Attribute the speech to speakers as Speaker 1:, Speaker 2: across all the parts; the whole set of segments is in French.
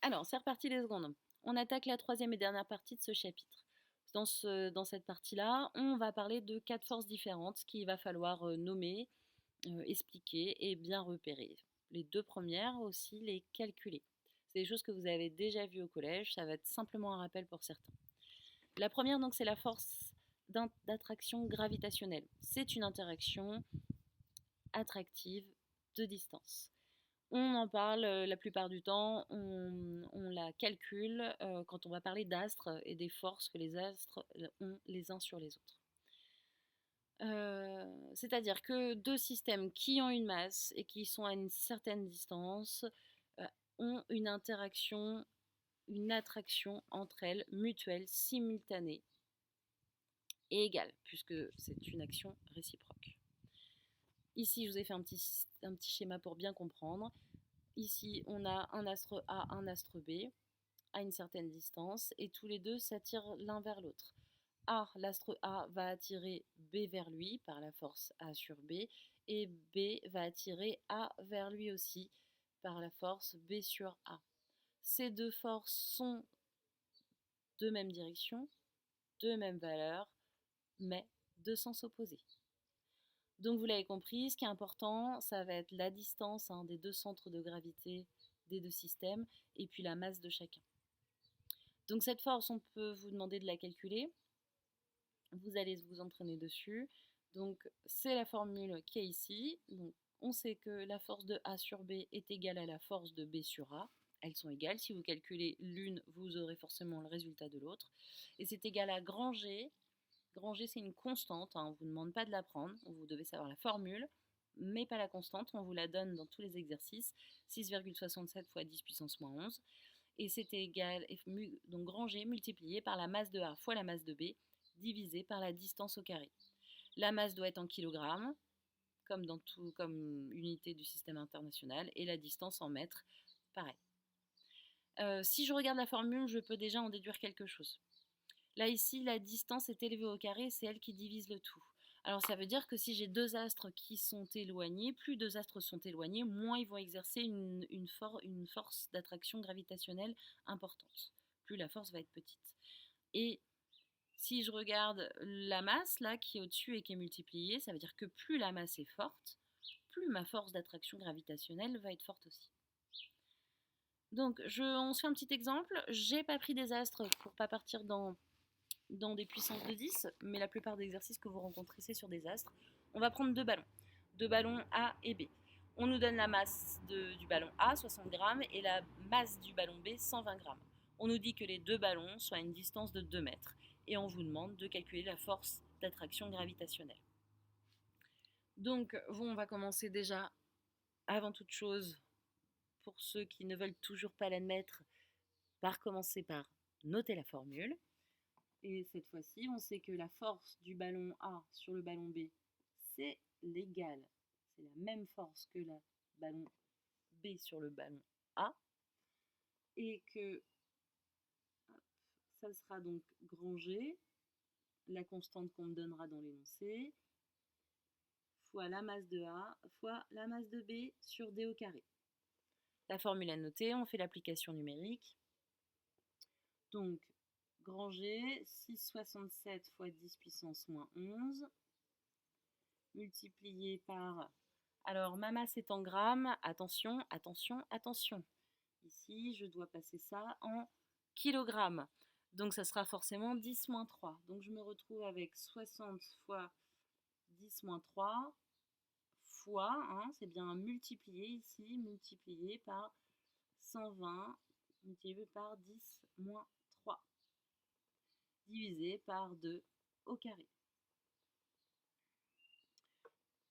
Speaker 1: Alors, c'est reparti les secondes. On attaque la troisième et dernière partie de ce chapitre. Dans cette partie-là, on va parler de 4 forces différentes qu'il va falloir nommer, expliquer et bien repérer. Les 2 premières aussi, les calculer. C'est des choses que vous avez déjà vues au collège, ça va être simplement un rappel pour certains. La première, donc, c'est la force d'attraction gravitationnelle. C'est une interaction attractive de distance. On en parle la plupart du temps, on la calcule quand on va parler d'astres et des forces que les astres ont les uns sur les autres. C'est-à-dire que deux systèmes qui ont une masse et qui sont à une certaine distance ont une interaction, une attraction entre elles mutuelle, simultanée et égale, puisque c'est une action réciproque. Ici, je vous ai fait un petit schéma pour bien comprendre. Ici, on a un astre A, un astre B, à une certaine distance, et tous les deux s'attirent l'un vers l'autre. L'astre A va attirer B vers lui par la force A sur B, et B va attirer A vers lui aussi par la force B sur A. Ces deux forces sont de même direction, de même valeur, mais de sens opposés. Donc vous l'avez compris, ce qui est important, ça va être la distance des deux centres de gravité des deux systèmes et puis la masse de chacun. Donc cette force, on peut vous demander de la calculer. Vous allez vous entraîner dessus. Donc c'est la formule qui est ici. Donc on sait que la force de A sur B est égale à la force de B sur A. Elles sont égales. Si vous calculez l'une, vous aurez forcément le résultat de l'autre. Et c'est égal à grand G. Grand G, c'est une constante. On ne vous demande pas de la prendre. Vous devez savoir la formule, mais pas la constante. On vous la donne dans tous les exercices. 6,67 fois 10 puissance moins 11. Et c'est égal, donc grand G multiplié par la masse de A fois la masse de B, divisé par la distance au carré. La masse doit être en kilogrammes, comme unité du système international, et la distance en mètres, pareil. Si je regarde la formule, je peux déjà en déduire quelque chose. Là, ici, la distance est élevée au carré, c'est elle qui divise le tout. Alors, ça veut dire que si j'ai deux astres qui sont éloignés, plus deux astres sont éloignés, moins ils vont exercer une force d'attraction gravitationnelle importante. Plus la force va être petite. Et si je regarde la masse, là, qui est au-dessus et qui est multipliée, ça veut dire que plus la masse est forte, plus ma force d'attraction gravitationnelle va être forte aussi. Donc, on se fait un petit exemple. J'ai pas pris des astres pour pas partir dans des puissances de 10, mais la plupart des exercices que vous rencontrez, c'est sur des astres. On va prendre deux ballons A et B. On nous donne la masse du ballon A, 60 grammes, et la masse du ballon B, 120 grammes. On nous dit que les deux ballons sont à une distance de 2 mètres, et on vous demande de calculer la force d'attraction gravitationnelle. Donc, on va commencer déjà, avant toute chose, pour ceux qui ne veulent toujours pas l'admettre, par commencer par noter la formule. Et cette fois-ci, on sait que la force du ballon A sur le ballon B, c'est l'égal. C'est la même force que le ballon B sur le ballon A. Et que ça sera donc grand G, la constante qu'on me donnera dans l'énoncé, fois la masse de A, fois la masse de B sur D au carré. La formule à noter, on fait l'application numérique. Donc, grand G, 6,67 fois 10 puissance moins 11, multiplié par... Alors, ma masse est en grammes. Attention, attention, attention. Ici, je dois passer ça en kilogrammes. Donc, ça sera forcément 10 moins 3. Donc, je me retrouve avec 60 fois 10 moins 3 fois, c'est bien multiplié ici, multiplié par 120, multiplié par 10 moins 3, divisé par 2 au carré.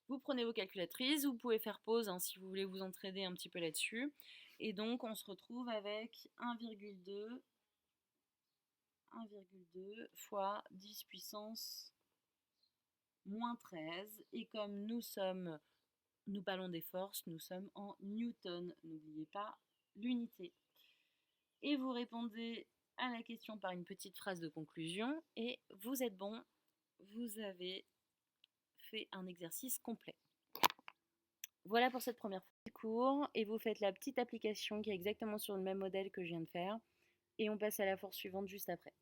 Speaker 1: Vous prenez vos calculatrices, vous pouvez faire pause si vous voulez vous entraîner un petit peu là-dessus. Et donc, on se retrouve avec 1,2 fois 10 puissance moins 13. Et comme nous parlons des forces, nous sommes en newton. N'oubliez pas l'unité. Et vous répondez à la question par une petite phrase de conclusion. Et vous êtes bon, vous avez fait un exercice complet. Voilà pour cette première fois. cours et vous faites la petite application qui est exactement sur le même modèle que je viens de faire et on passe à la force suivante juste après.